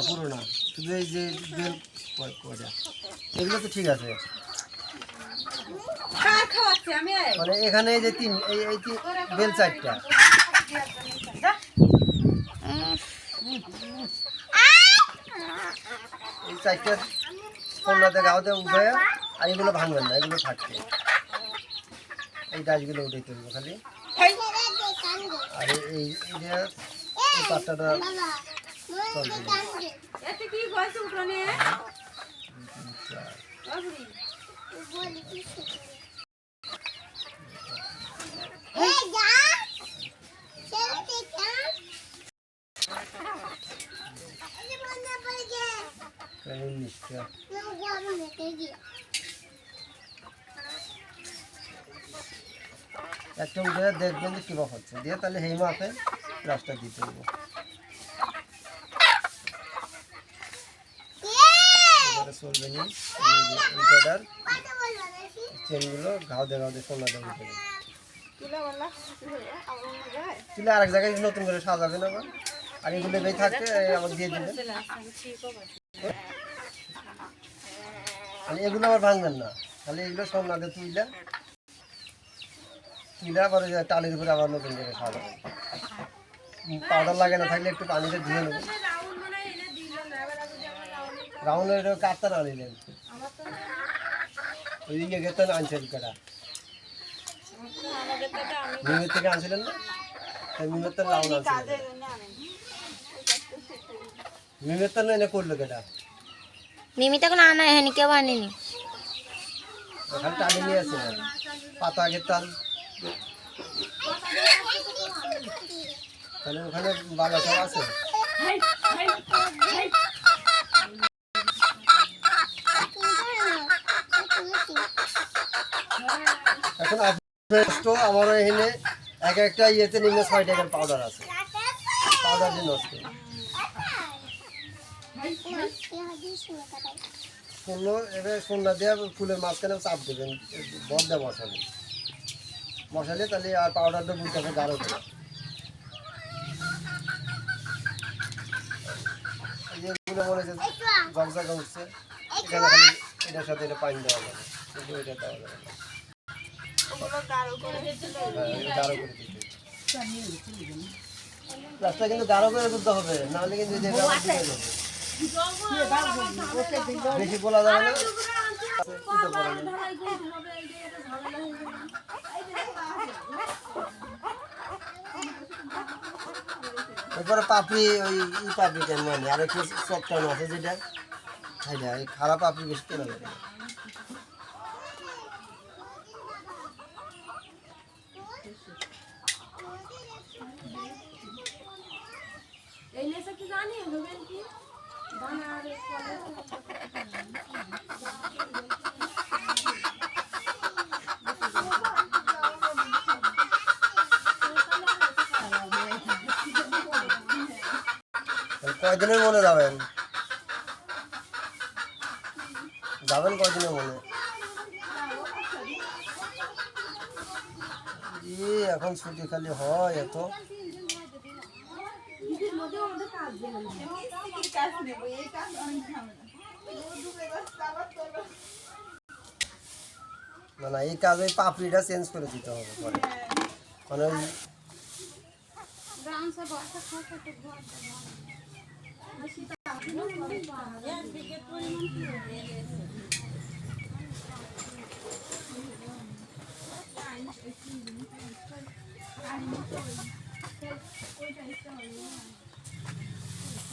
পুরো না, শুধু এই যে বেল কয়টা, এগুলো তো ঠিক আছে। মানে এখানে এই যে এই বেল 4টা, এই 4টা সোনাতে গাওতে উঠে, আর এগুলো ভাঙবেন না, এগুলো থাকছে, এই গাছগুলো উঠে তুলবো খালি। আর এই পাতাটা চলবে না। একটা উঠে দেখবেন যে কিভাবে হচ্ছে, দিয়ে তাহলে হেই মাপে রাস্তা দিতে হবে। চলবে নি চেনগুলো ঘাও দিয়ে সোনা দেবে, তুলে আরেক জায়গায় নতুন করে সাজাবেন আবার। আর এগুলো বেই থাকতে আমার দিয়ে দিবেন, এগুলো আবার ভাঙবেন না, তাহলে এগুলো সোনা দিয়ে তুলে আবার টালির উপরে আবার নতুন করে সাজাবেন। পাউডার লাগে না থাকলে একটু পানিতে ধুয়ে নেবেন। রাউন্ডের কাটতে না নিলেন, ওইদিকে গেতেন আনছেন কেটা মিমের থেকে আনছিলেন না, মিমের তো রাউন্ড আনছিলেন, মিমের তো এনে করলো কেটা, মিমি তখন আনা এখানে কেউ আনেনি, ওখানে টালি নিয়ে আছে পাতা গেতাল, তাহলে ওখানে বাবা সব আছে। এখন আমার এখানে একটা ইয়েতে নিম্ন 6 টাকার পাউডার আছে, পাউডার দিয়ে নষ্ট করলো। এবার সন্ধ্যা দিয়ে ফুলের মাঝখানে চাপ দেবেন, বদ্ধা বসালে তাহলে আর পাউডারটা বুঝতে হবে গাঢ় করে। যেগুলো মনে হচ্ছে জগজাগা উঠছে, এখানে খালি এটার সাথে এটা পানি দেওয়া যাবে, কিন্তু এটা দেওয়া যাবে না, গাঢ় করে দিতে রাস্তা কিন্তু গাঢ় করে তুলতে হবে, নাহলে কিন্তু বেশি বলা যাবে না। এরপরে পাপড়ি ওই পাপড়ি কেন মানে আর একটু চপটানো আছে যেটা এই খারাপ পাপড়ি বেশি কেনা যাবে না। কয়দিনের মনে যাবেন কয়দিনের মনে? এখন ছুটি খালি হয় এত, না এই কাজ ওই পাপড়িটা চেঞ্জ করে দিতে হবে পরে, মানে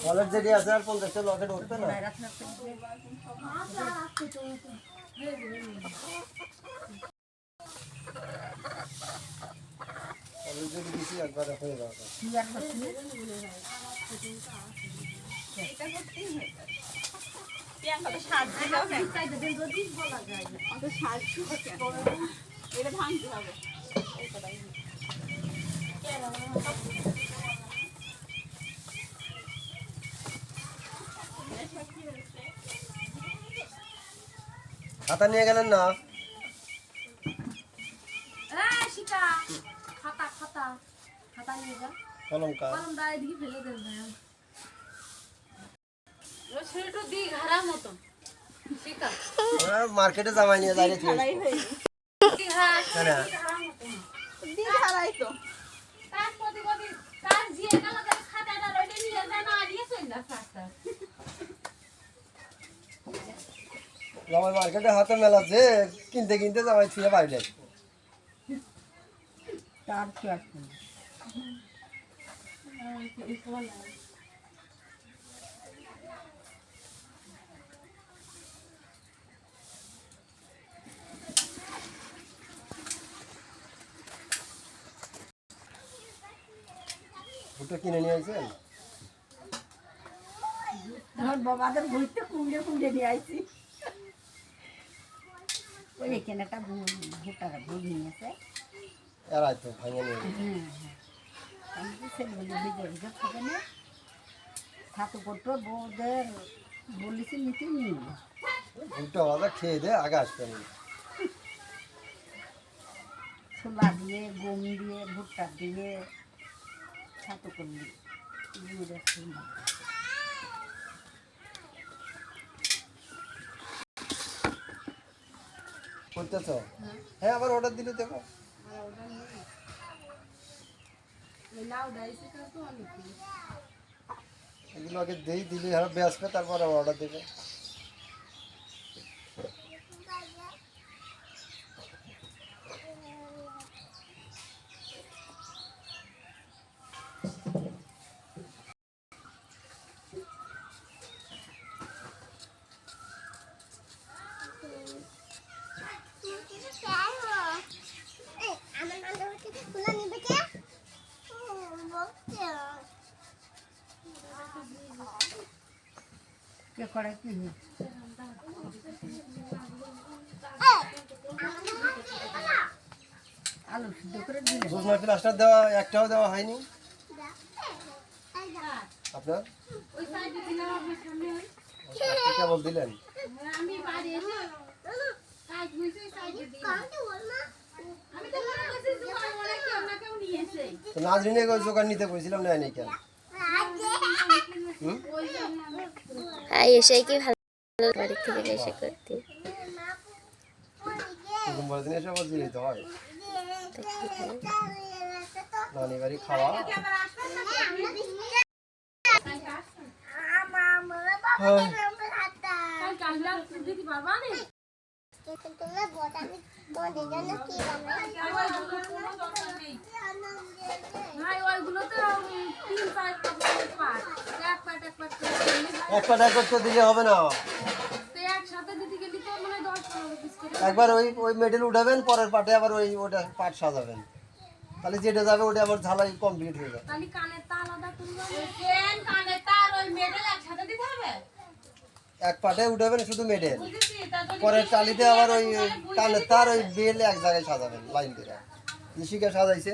কলেজ যেটি আছে আর 50টা লকেট উঠবে না, কলেজ যেটি দিছি একবার হয়ে যাবে। খাতা নিয়ে গেলেন না? কলম আমরা মার্কেটে জামাই নিয়ে যাই জামাই মার্কেটে হাতে মেলাচ্ছে কিনতে কিনতে জামাই ছিঁড়ে বাড়ি যাচ্ছে তার কি আছে ভুট্টা কিনে নিয়ে আসছেন আমার বাবাদের বইতে কুমড়ে কুমড়ে নিয়ে আইছি ওই এখানে একটা ভুট্টার বই নিয়েছে এরাই তো ভাঙে নিয়ে আমি তো ছেলেগুলো ভিজে ভিজে থাকে না ছাতু করতো বউদের বলেছি নিতে নিয়ে ভুট্টা ভাজা খেয়ে দিয়ে আগে আসবেন ছোলা দিয়ে গম দিয়ে ভুট্টা দিয়ে ছাতু করলি গুঁড়ো ছোলা করতেছ হ্যাঁ আবার অর্ডার দিলে দেবো এগুলো আগে দিই দিলে হ্যাঁ বেসবে তারপর অর্ডার দেবে কে করে কি আলু সিদ্ধ করে দিলে জোসনা প্লাস্টার দেওয়া একটাও দেওয়া হয়নি আপনার কেবল দিলেন নাজরিনে জোগাড় নিতে কইছিলাম না নেই কেন হ্যাঁ এসে কি ভালো বাড়ি থেকে এসে করতে সোমবার দিন এসে আবার দিতে হয় নানি বাড়ি খাওয়া এক পাট তো দিলে হবে না একবার ওই ওই মেডেল উঠাবেন পরের পাটে আবার ওই ওটা পাট সাজাবেন তাহলে যেটা যাবে ওটা আবার ঝালাই কমপ্লিট হয়ে যাবে এক পাটে উঠাবেন শুধু মেডেল পরের টালিতে আবার ওই কানের তার ওই বেল এক জায়গায় সাজাবেন লাইন ধরে যে শিখা সাজাইছে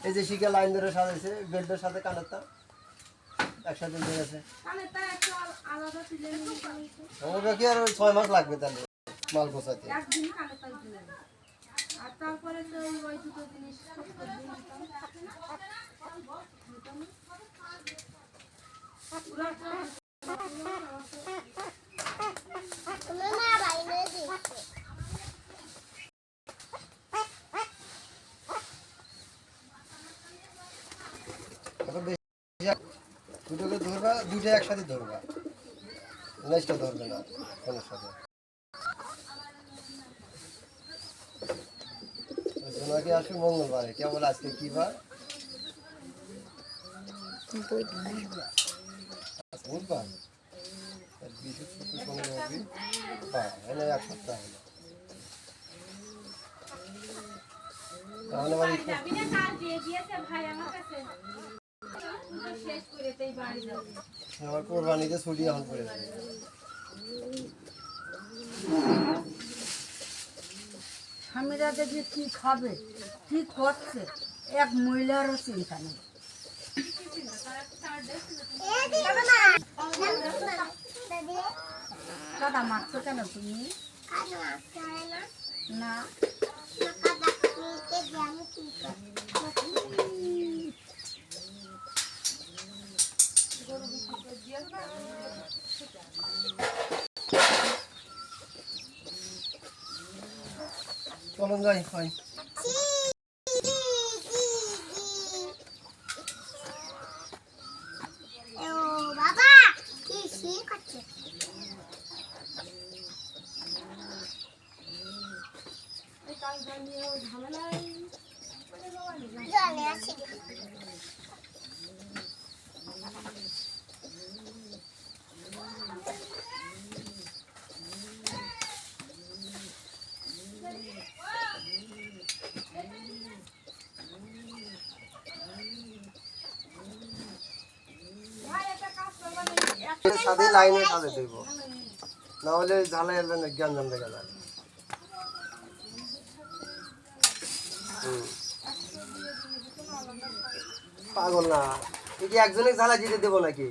এই যে শিখা লাইন ধরে সাজাইছে বেল্টের সাথে কানের তার একসাথে উঠে গেছে ওটা কি আর ওই 6 মাস লাগবে তাহলে মাল গোছাতে দুটোকে ধরবা দুইটা একসাথে ধরবা নেক্সটটা ধরবে না কোনের সাথে জোনাকি আসবে মঙ্গলবারে কেবল আজকে কি বার বুধবার তাহলে এক সপ্তাহ হলো তাহলে আমার কোরবানিতে ছুটি এখন করে স্বামীরা দেখি কি খাবে কি করছে এক মহিলারও চিন্তা নেই দাদা মারছো কেন তুমি না চলুন যাই ভাই। বাবা কি শিখ আছে জানে আছে সাথে লাইনে সাথে দেব, না হলে ঝালাই জ্ঞান দেখা যায়। পাগল না, এই একজনে ঝালাই দিতে দেবো নাকি?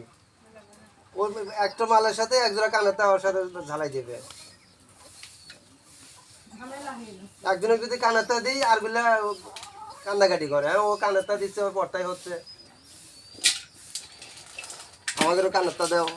ওর একটা মালের সাথে একজোড়া কানের তাওয়ার সাথে ঝালাই দেবে। একজনে যদি কানের তা দিই আর গুলা কান্দাকাটি করে। হ্যাঁ, ও কানের তা দিচ্ছে, ওর পর্দাই হচ্ছে, আমাদেরও কানের তা দেও।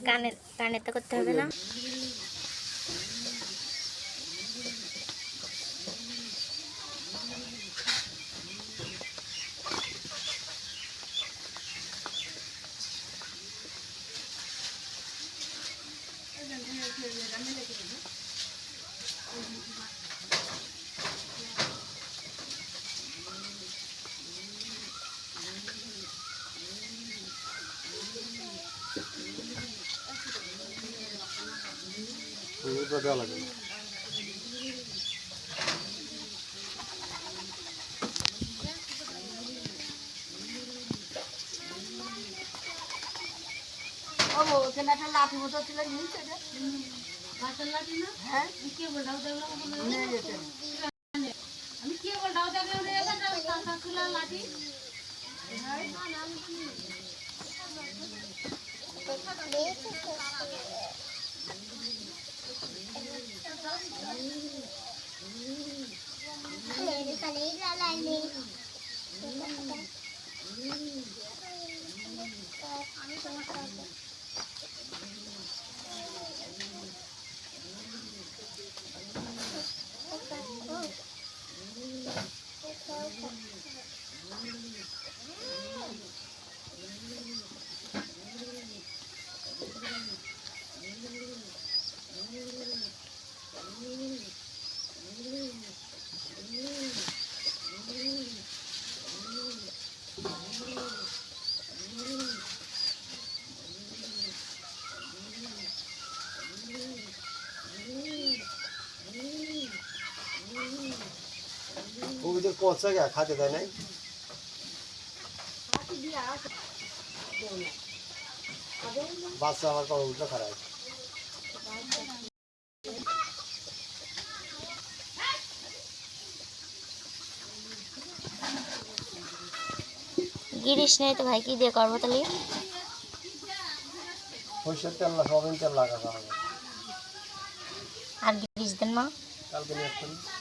কানে কানে তো করতে হবে না। দেওয়া লাগে একটা লাঠি মতো ছিল, হ্যাঁ কে বলটাও দেখলাম আমি কে বলটাও দেখলাম লাঠি ওদের পচা গা খাতে দেয় নাই। বাচ্চা আমার কম উল্টো খারাপ। গিরিশ নেই তো ভাই, কি দিয়ে করবো তাহলে? সরষের তেল না, সয়াবিন তেল লাগা আর গিরিশ দেন না। কালকে নিয়ে আসবেন।